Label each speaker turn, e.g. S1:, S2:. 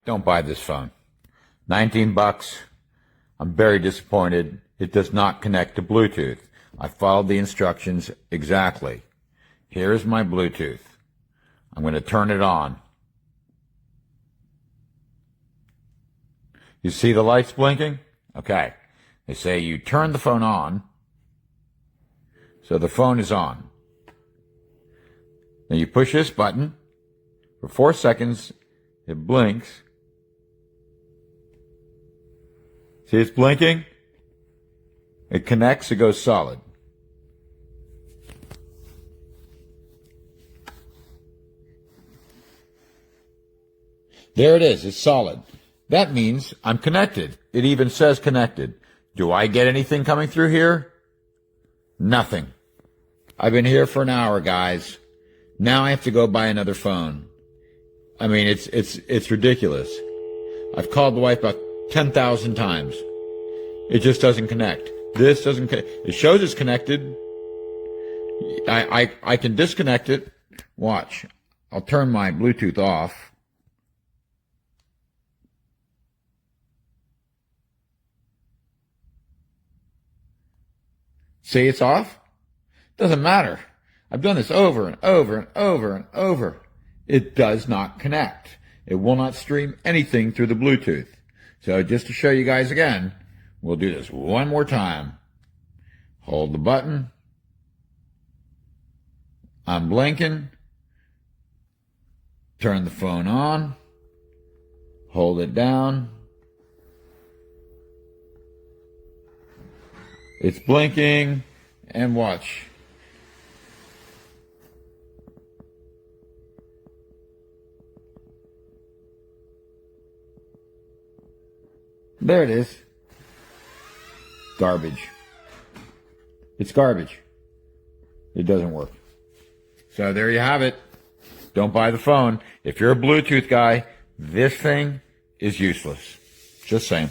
S1: Don't buy this phone. 19 bucks. I'm very disappointed. It does not connect to Bluetooth. I followed the instructions exactly. Here's my Bluetooth. I'm going to turn it on. You see the lights blinking? Okay. They say you turn the phone on. So the phone is on. Then you push this button. For 4 seconds, it blinks. See it's blinking? It connects, it goes solid. There it is, it's solid. That means I'm connected. It even says connected. Do I get anything coming through here? Nothing. I've been here for an hour, guys. Now I have to go buy another phone. I mean, it's ridiculous. I've called the wife about 10,000 times. It just doesn't connect. This doesn't connect. It shows it's connected. I can disconnect it. Watch. I'll turn my Bluetooth off. See, it's off? Doesn't matter. I've done this over and over and over and over. It does not connect. It will not stream anything through the Bluetooth. So just to show you guys again, we'll do this one more time. Hold the button. I'm blinking. Turn the phone on. Hold it down. It's blinking. And watch. There it is. Garbage. It's garbage. It doesn't work. So there you have it. Don't buy the phone. If you're a Bluetooth guy, this thing is useless. Just saying.